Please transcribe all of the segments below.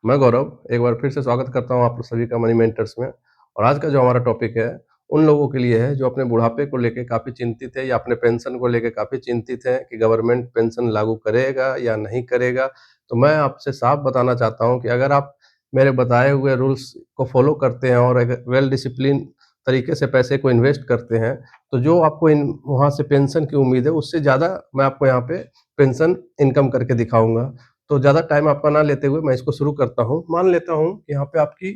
मैं गौरव एक बार फिर से स्वागत करता हूँ आप सभी का मनी मेंटर्स में। और आज का जो हमारा टॉपिक है उन लोगों के लिए है जो अपने बुढ़ापे को लेके काफ़ी चिंतित है या अपने पेंशन को लेके काफ़ी चिंतित है कि गवर्नमेंट पेंशन लागू करेगा या नहीं करेगा। तो मैं आपसे साफ बताना चाहता हूँ कि अगर आप मेरे बताए हुए रूल्स को फॉलो करते हैं और एक वेल डिसिप्लिन तरीके से पैसे को इन्वेस्ट करते हैं, तो जो आपको इन वहाँ से पेंशन की उम्मीद है उससे ज़्यादा मैं आपको यहाँ पे पेंशन इनकम करके दिखाऊँगा। तो ज़्यादा टाइम आपका ना लेते हुए मैं इसको शुरू करता हूँ। मान लेता हूँ कि यहाँ पे आपकी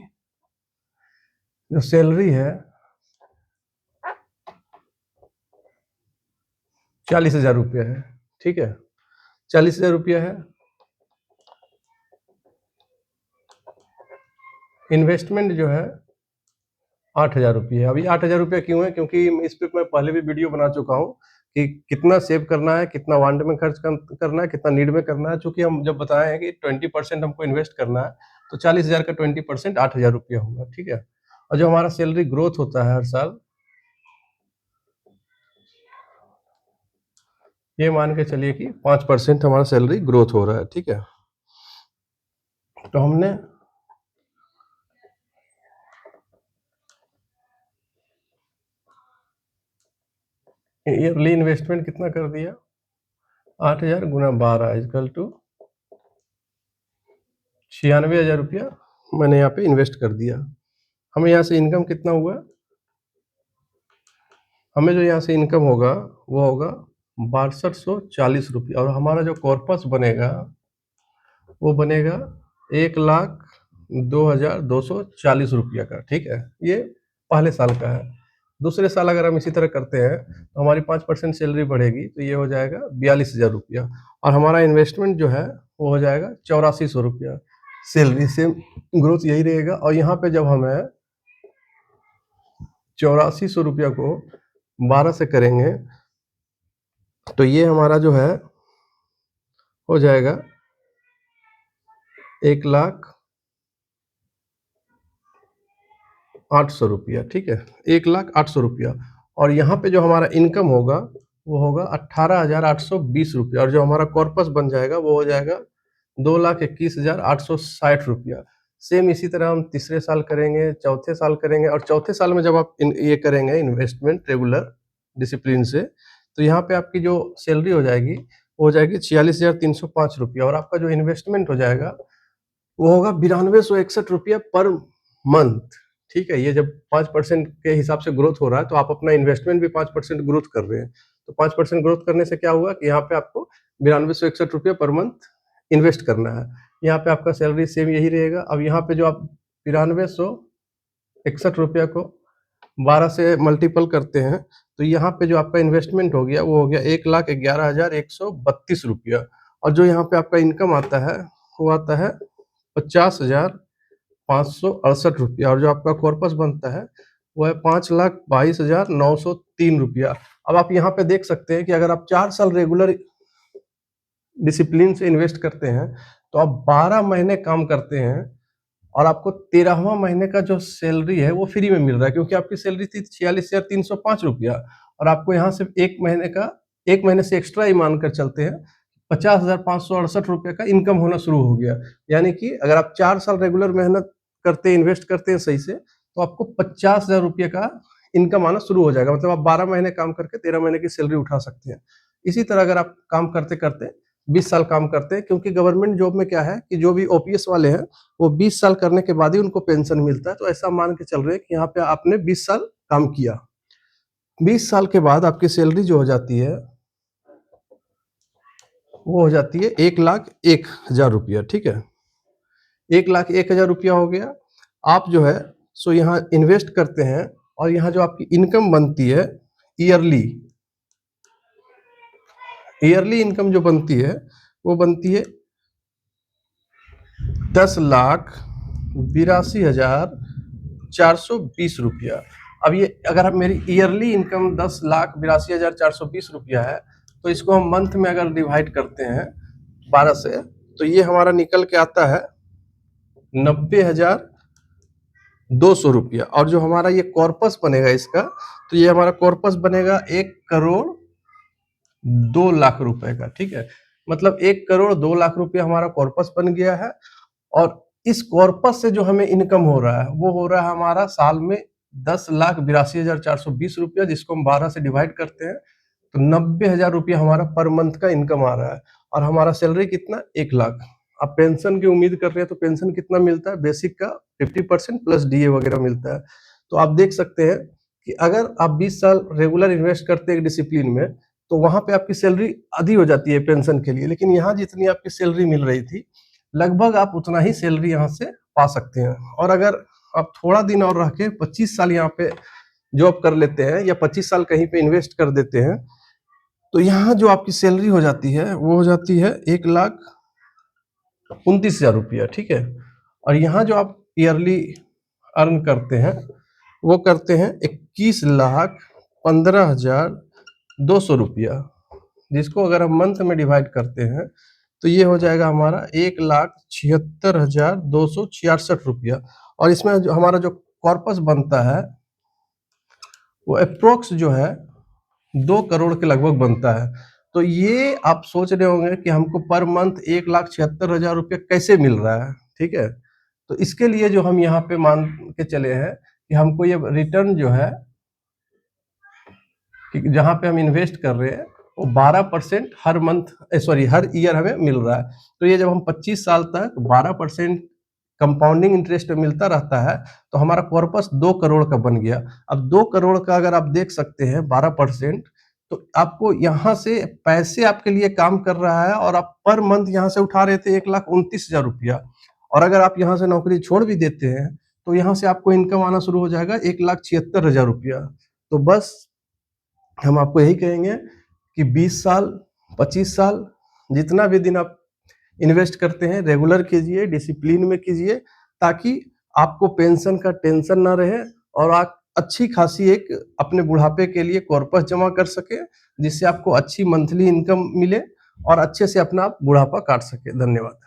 जो सैलरी है 40,000 रुपया है, ठीक है? 40,000 रुपया है। इन्वेस्टमेंट जो है 8,000 रुपये है। अभी 8,000 रुपया क्यों है? क्योंकि इस पे मैं पहले भी वीडियो बना चुका हूँ कि कितना सेव करना है, कितना वांट में खर्च करना है, कितना नीड में करना है। चूँकि हम जब बताए हैं कि 20% हमको इन्वेस्ट करना है, तो 40,000 का 20% 8,000 रुपया होगा, ठीक है? और जो हमारा सैलरी ग्रोथ होता है हर साल, ये मान के चलिए कि 5% हमारा सैलरी ग्रोथ हो रहा है, ठीक है? तो हमने ईयरली इन्वेस्टमेंट कितना कर दिया? 8,000 गुना 12 इक्वल टू 96,000 रुपया मैंने यहाँ पे इन्वेस्ट कर दिया। हमें यहाँ से इनकम कितना हुआ? हमें जो यहाँ से इनकम होगा वो होगा 6240 रुपया, और हमारा जो कॉर्पस बनेगा वो बनेगा 1,02,240 रुपया का, ठीक है? ये पहले साल का है। दूसरे साल अगर हम इसी तरह करते हैं तो हमारी 5% सैलरी बढ़ेगी, तो ये हो जाएगा 42,000 रुपया, और हमारा इन्वेस्टमेंट जो है वो हो जाएगा 8400 रुपया। सैलरी से ग्रोथ यही रहेगा। और यहाँ पे जब हमें 8400 रुपया को 12 से करेंगे तो ये हमारा जो है हो जाएगा 1,08,000 रुपया, ठीक है? 1,08,000 रुपया। और यहाँ पे जो हमारा इनकम होगा वो होगा 18,820 रुपया, और जो हमारा कॉर्पस बन जाएगा वो हो जाएगा 2,21,860 रुपया। सेम इसी तरह हम तीसरे साल करेंगे, चौथे साल करेंगे, और चौथे साल में जब आप ये करेंगे इन्वेस्टमेंट रेगुलर डिसिप्लिन से, तो यहाँ पे आपकी जो सैलरी हो जाएगी वो हो जाएगी 46,305 रुपया, और आपका जो इन्वेस्टमेंट हो जाएगा वो होगा 9261 रुपया पर मंथ, ठीक है? ये जब 5% के हिसाब से ग्रोथ हो रहा है तो आप अपना इन्वेस्टमेंट भी 5% ग्रोथ कर रहे हैं। तो 5% ग्रोथ करने से क्या हुआ कि यहाँ पे आपको 9261 रुपया पर मंथ इन्वेस्ट करना है। यहाँ पे आपका सैलरी सेम यही रहेगा। अब यहाँ पे जो आप 9261 रुपया को 12 से मल्टीपल करते हैं तो यहाँ पे जो आपका इन्वेस्टमेंट हो गया वो हो गया 1,11,132 रुपया, और जो यहाँ पे आपका इनकम आता है वो आता है 50,568 रुपया, और जो आपका कॉर्पस बनता है वो है 5,22,903 रुपया। अब आप यहाँ पे देख सकते हैं कि अगर आप 4 साल रेगुलर डिसिप्लिन से इन्वेस्ट करते हैं तो आप 12 महीने काम करते हैं और आपको 13वां महीने का जो सैलरी है वो फ्री में मिल रहा है, क्योंकि आपकी सैलरी थी 46,305 रुपया, और आपको यहाँ से एक महीने से एक्स्ट्रा ही मानकर चलते हैं 50,568 रुपये का इनकम होना शुरू हो गया। यानी कि अगर आप 4 साल रेगुलर मेहनत करते हैं, इन्वेस्ट करते हैं सही से, तो आपको 50,000 रुपये का इनकम आना शुरू हो जाएगा। मतलब आप 12 महीने काम करके 13 महीने की सैलरी उठा सकते हैं। इसी तरह अगर आप काम करते-करते 20 साल काम करते हैं, क्योंकि गवर्नमेंट जॉब में क्या है कि जो भी ओपीएस वाले हैं वो 20 साल करने के बाद ही उनको पेंशन मिलता है। तो ऐसा मान के चल रहे हैं कि यहाँ पे आपने 20 साल काम किया। 20 साल के बाद आपकी सैलरी जो हो जाती है वो हो जाती है 1,01,000 रुपया, ठीक है? 1,01,000 रुपया हो गया। आप जो है सो यहाँ इन्वेस्ट करते हैं, और यहाँ जो आपकी इनकम बनती है ईयरली, ईयरली इनकम जो बनती है वो बनती है 10,82,420 रुपया। अब ये अगर आप मेरी ईयरली इनकम 10,82,420 रुपया है, तो इसको हम मंथ में अगर डिवाइड करते हैं 12 से, तो ये हमारा निकल के आता है 90,200 रुपया। और जो हमारा ये कॉर्पस बनेगा इसका, तो ये हमारा कॉर्पस बनेगा 1,02,00,000 रुपए का, ठीक है? मतलब 1,02,00,000 रुपया हमारा कॉर्पस बन गया है। और इस कॉर्पस से जो हमें इनकम हो रहा है वो हो रहा है हमारा साल में 10,82,420 रुपया, जिसको हम 12 से डिवाइड करते हैं तो 90,000 रुपया हमारा पर मंथ का इनकम आ रहा है। और हमारा सैलरी कितना, 1 लाख। आप पेंशन की उम्मीद कर रहे हैं तो पेंशन कितना मिलता है, बेसिक का 50% प्लस डीए वगैरह मिलता है। तो आप देख सकते हैं कि अगर आप 20 साल रेगुलर इन्वेस्ट करते हैं एक डिसिप्लिन में, तो वहां पे आपकी सैलरी आधी हो जाती है पेंशन के लिए, लेकिन यहाँ जितनी आपकी सैलरी मिल रही थी लगभग आप उतना ही सैलरी यहाँ से पा सकते हैं। और अगर आप थोड़ा दिन और रह के 25 साल यहाँ पे जॉब कर लेते हैं या 25 साल कहीं पे इन्वेस्ट कर देते हैं, तो यहाँ जो आपकी सैलरी हो जाती है वो हो जाती है 1,29,000 रुपया, ठीक है। और यहाँ जो आप ईयरली अर्न करते हैं वो करते हैं 21,15,200 रुपया, जिसको अगर हम मंथ में डिवाइड करते हैं तो ये हो जाएगा हमारा 1,76,266 रुपया। और इसमें जो हमारा जो कॉर्पस बनता है वो अप्रोक्स जो है 2 करोड़ के लगभग बनता है। तो ये आप सोच रहे होंगे कि हमको पर मंथ 1,76,000 रुपया कैसे मिल रहा है, ठीक है। तो इसके लिए जो हम यहाँ पे मान के चले हैं कि हमको ये रिटर्न जो है कि जहाँ पे हम इन्वेस्ट कर रहे हैं वो 12% हर मंथ हर ईयर हमें मिल रहा है। तो ये जब हम 25 साल तक 12% कंपाउंडिंग इंटरेस्ट मिलता रहता है तो हमारा कॉर्पस 2 करोड़ का बन गया। अब 2 करोड़ का अगर आप देख सकते हैं 12%, तो आपको यहाँ से पैसे आपके लिए काम कर रहा है और आप पर मंथ यहाँ से उठा रहे थे 1,29,000 रुपया। और अगर आप यहाँ से नौकरी छोड़ भी देते हैं तो यहाँ से आपको इनकम आना शुरू हो जाएगा 1,76,000 रुपया। तो बस हम आपको यही कहेंगे कि 20 साल 25 साल जितना भी दिन आप इन्वेस्ट करते हैं रेगुलर कीजिए, डिसिप्लिन में कीजिए, ताकि आपको पेंशन का टेंशन ना रहे और आप अच्छी खासी एक अपने बुढ़ापे के लिए कॉर्पस जमा कर सके, जिससे आपको अच्छी मंथली इनकम मिले और अच्छे से अपना आप बुढ़ापा काट सके। धन्यवाद।